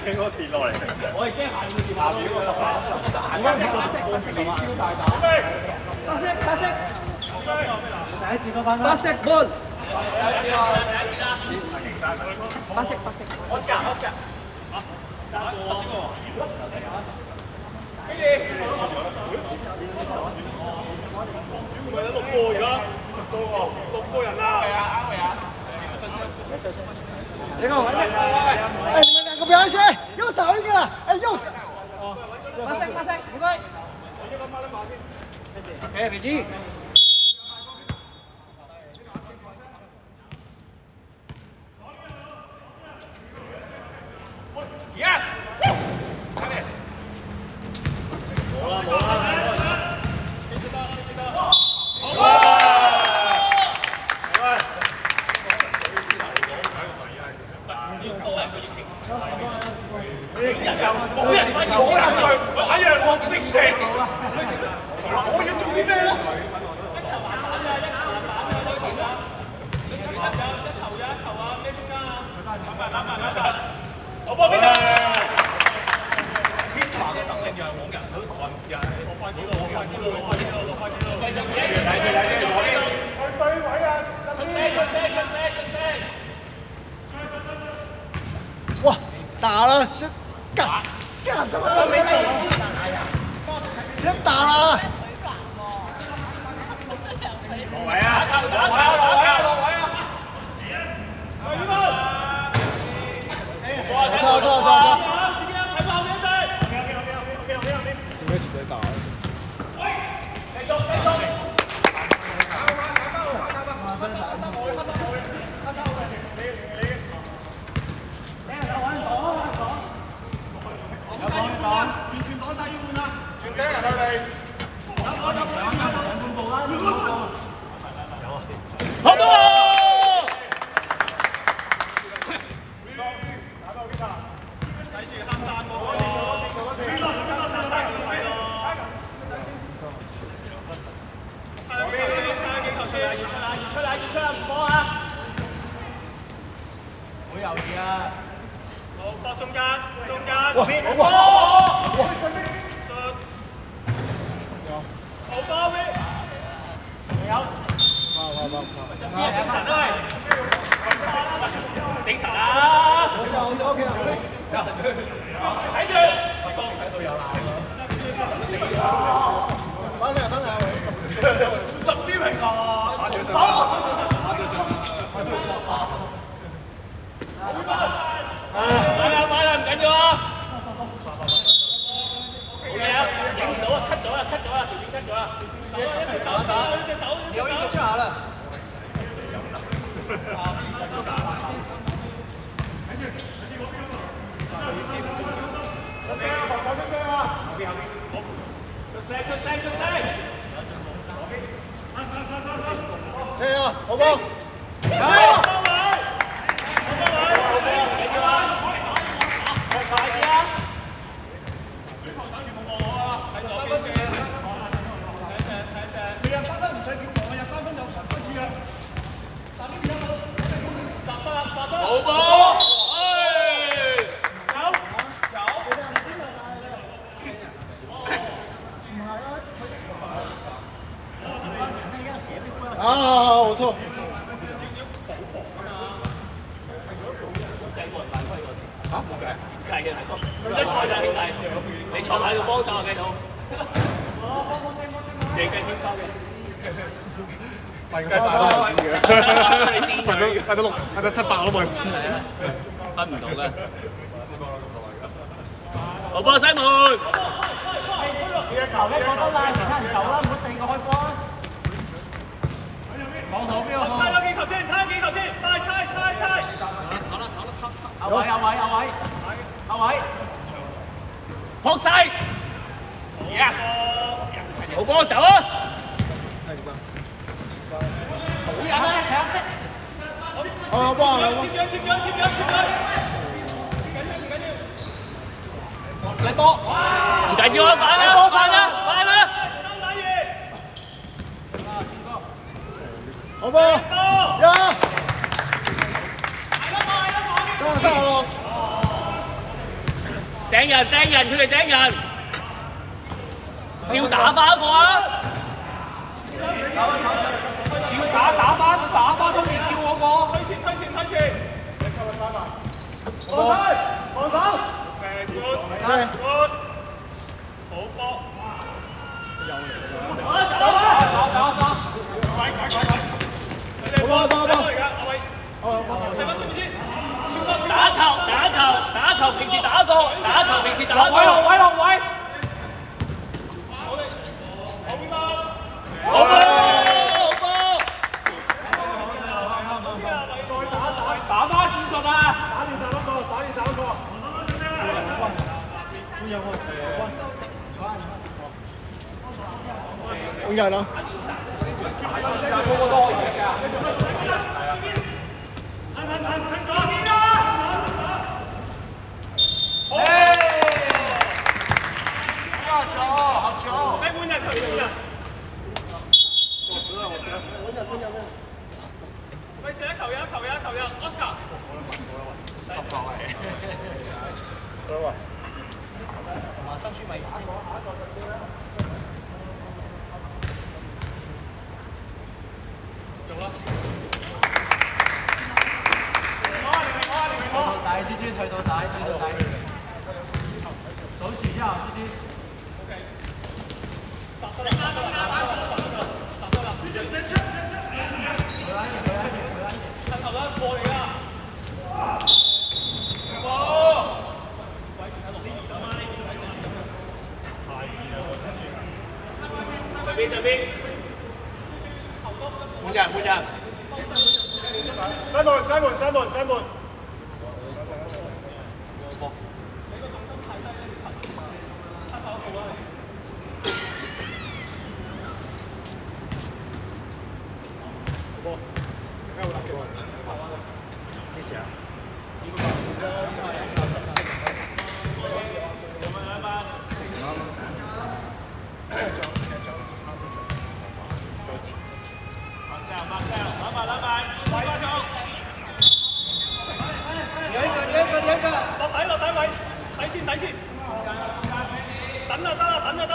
驚我跌落嚟。我係驚下面跌下面嗰個白色白色白色超大膽。白色白色。第一節嗰班啦。白色 ball。白色白色。Oscar。咪有6個而家，6個人啦。係啊，啱嘅啊。你看，哎，你们2个不要一起，右手一个，哎，右手。白色白色，不对。哎，北京。Yes。冇啦冇啦。冇人去，玩嘢我唔識射。我要做啲咩咧？我幫邊個？天華嘅特性就係往人都運人，落快啲咯，落快啲咯，落快啲咯，落快啲咯。去對位啊！出聲！哇，打了，先干什么都没做，先打了。落位啊！落位啊！錯。自己睇翻後面一陣。點解前面打？繼續。完全攞晒要換啦！全體人佢哋，好波！睇住黑衫嗰個，黑衫要睇咯。差幾球先？要出啊！唔放啊！好猶豫啊！好，搏中間。哇！好波咩？哇！精神啊！好似 OK 啊！睇住。喺度有鬧翻嚟啊！執啲明啊！快啦，唔緊要啊！係啊，影唔到啊 ，cut 咗啦，條片 cut 咗啦。走，有一個出下啦。出聲！射啊！好波！好波！啊，我錯。嚇冇計，計嘅大哥，一台就兄弟，你坐喺度幫手啊，繼續。借雞添包嘅。問雞飯都冇人知嘅，問到700都冇人知。分唔到嘅。好波西門。呢一球一個都拉，其他人走啦，唔好4個開波啊！講好邊個？猜多幾球先，猜。阿偉，撲勢 ，yes， 好波走啊！好人啊，黑色。好波！貼緊，嚟波！唔緊要啊，快啦！好波！呀！36。掟人，佢哋掟人，照打翻一個啊！照打翻都未叫我個，推前，放手，good，好波，打球，平時打過，落位，好波！打翻戰術啊！打練習嗰個。應該係咯。喂，射一球人 ，Oscar。生書咪大蜘蛛退到底，數住之後蜘蛛。換人。西門。落底位，底線。等就得啦。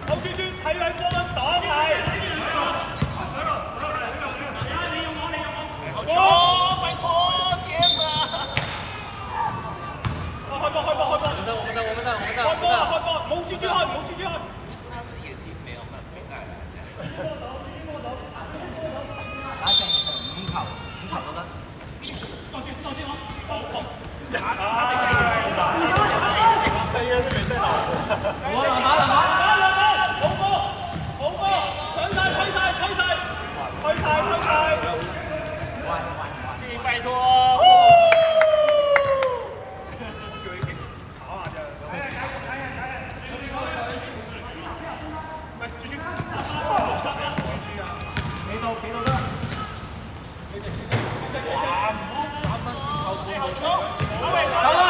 好豬睇位波咁擋係。拜託，天啊！開波！我們開波，冇豬開。他是眼睛没有很敏感的。打成5球都得。好波，上晒，推晒。拜託。幾度得？走啦！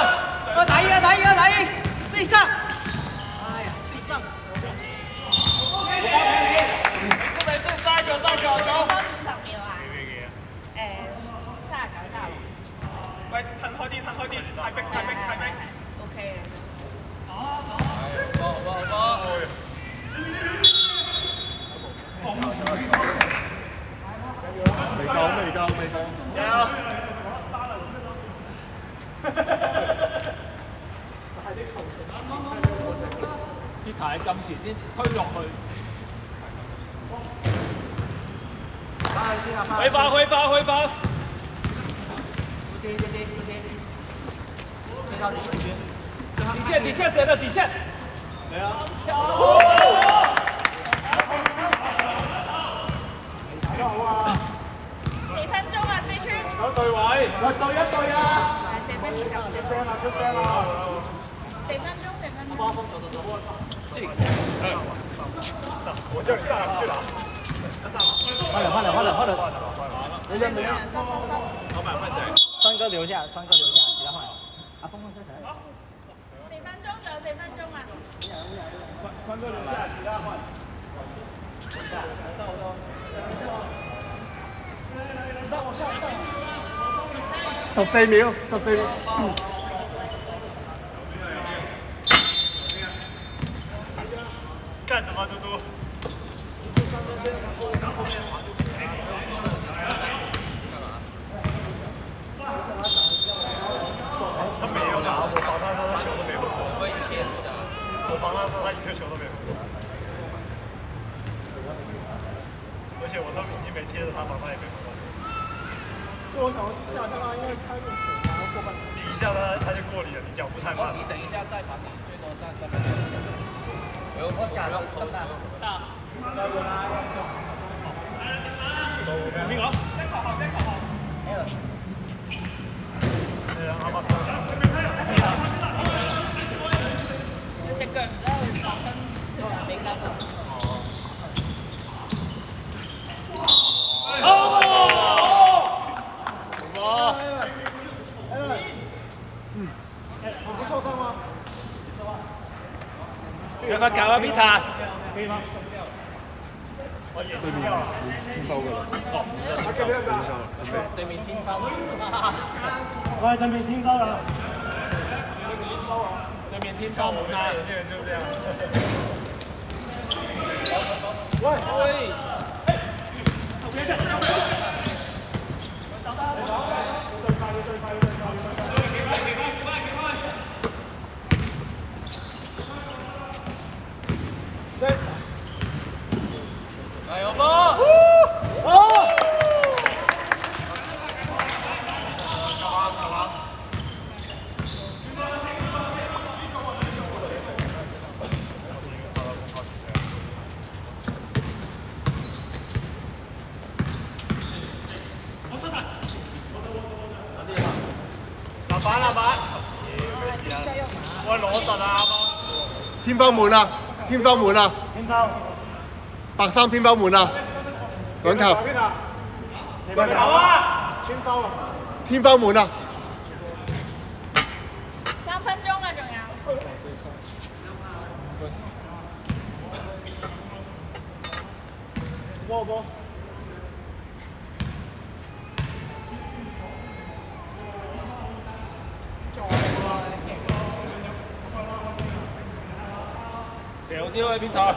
抵！自己上！哎呀，自己上！每次揸住50秒啊！39。喂，騰開啲，太逼。OK。未夠。啲太咁遲先推落去。回防。底線誰的底線？沒有。4分鐘啊，飛川。有對位，對啊！ 4分20。出聲啦4分鐘。我叫你上來去了。快點！你老闆換誰？川哥留下，其他換。阿峰出誰？4分鐘，仲有4分鐘啊！川哥留下，其他換。14秒。他说他一颗球都没碰过，而且我都已经没贴着他防，他也没碰到。是我想要下他，因为开路球，然后过半场。你一下他就过你了，你脚步太慢了。你等一下再防你最多上3分钟。我想要偷大。邊個？隻腳唔得去打分，就比較你受傷嗎？有罰球啊，Peter！對面天收㗎啦。對面天收。喂，對面天收啦！對面天收冇啦。有些人就這樣。喂！加油波！立板！我攞實啊！天方門啊！天方門啊！天收！白衫天方門啊！兩球！兩球啊！天收啊！天方門啊！3分鐘啊，仲有。波。少啲啊，Peter！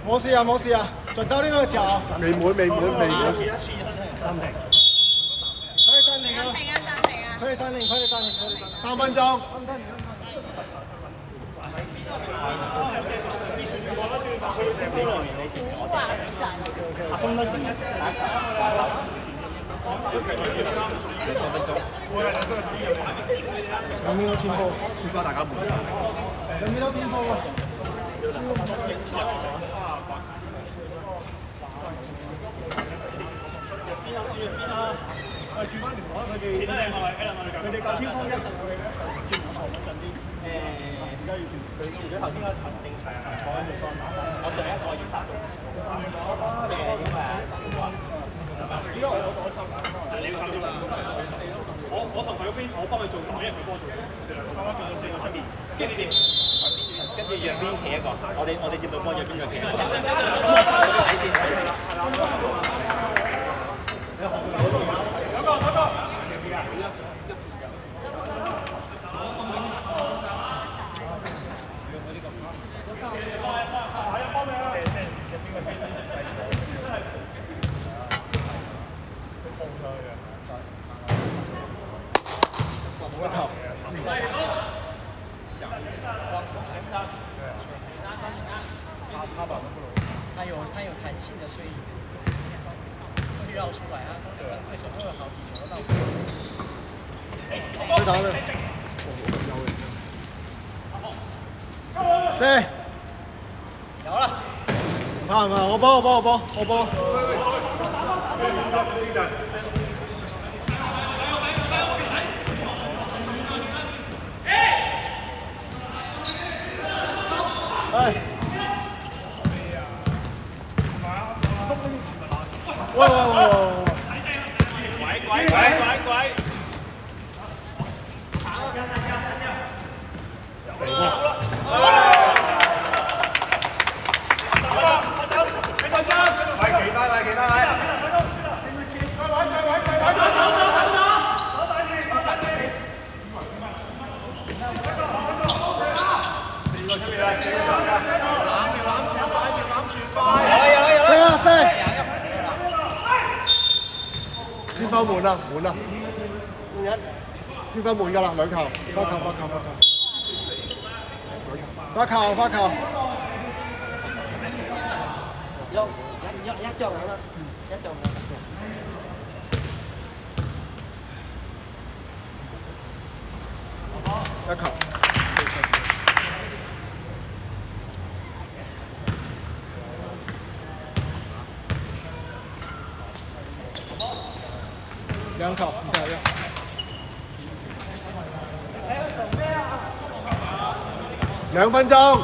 冇事啊！轉到呢個腳。未滿。可以暫停啊！可以暫停。3分鐘。有邊個天波？天波大家滿。有邊個天波啊？轉翻條台，佢哋教天方一陣，我哋咧轉唔同穩陣啲。而家要轉，佢頭先個陳定齊坐喺度當打。我上一個要插到。依家我插緊。你要插咗啦。我同佢嗰邊，我幫佢做，因為佢幫我做。啱啱做到4個出面，跟住讓邊企一個，我哋接到波，讓邊個企一個。睇線。他有弹性的，所以会绕出来啊。为什么会有好几球到？佢打啦。4。有啦。唔怕，我波。喂！鬼！幾單位？天花滿啦，滿啦，天花滿㗎啦，兩球，花球，一中咁啦，一中啦。一球，兩球，41。2分鐘。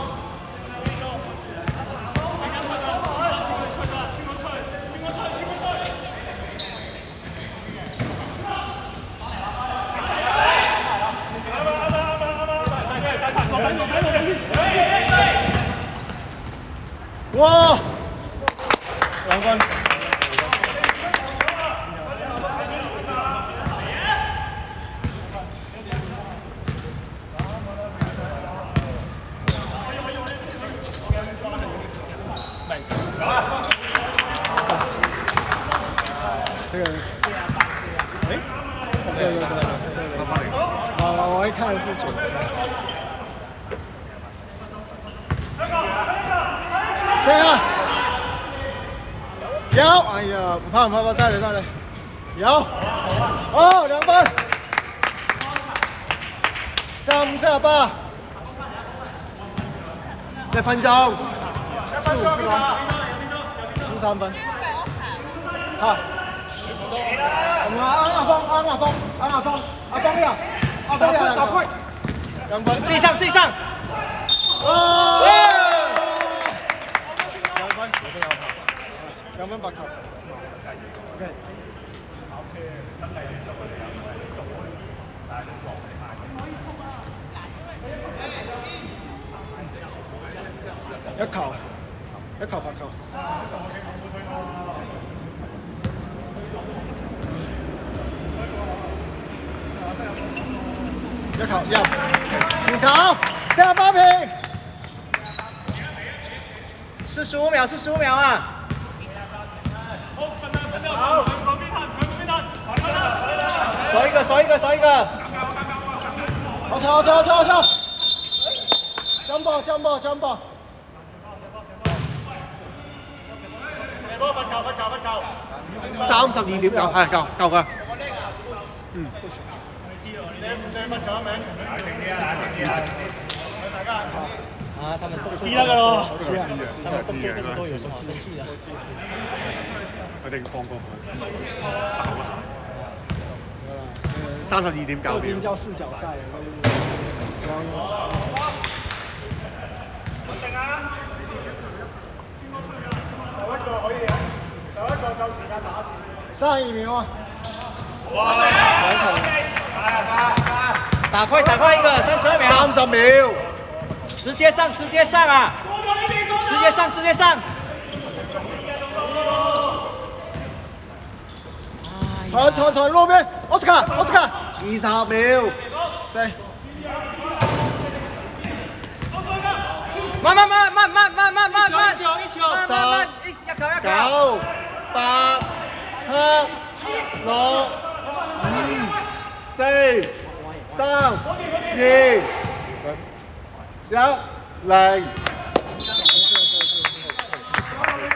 哇！2分。这个人，哎，对，他发了一个，我一看是9。谁啊？有，哎呀，不怕，再来，有，哦，2分，35、48，1分鐘，13分，好，阿峰呀，2分，自己上，哦，2分8球。OK。一球8球。一球入，平手，48平。45秒啊！好，分得，好，旁邊彈，守一個。好球！將波。射波，罰球。32.9，係夠㗎。射罰球名。大家啊，他們都知得噶咯，他們都做這麼多，有什麼好生氣的？我哋放過32.9秒。叫4角賽。穩定啊！手一個可以，夠時間打32秒啊！哇！2球。打快一個，32秒。30秒。直接上啊！直接上！傳路邊，奧斯卡，20秒。4。慢，一球，一球9、8、7、6、5、4、3、2、1、0。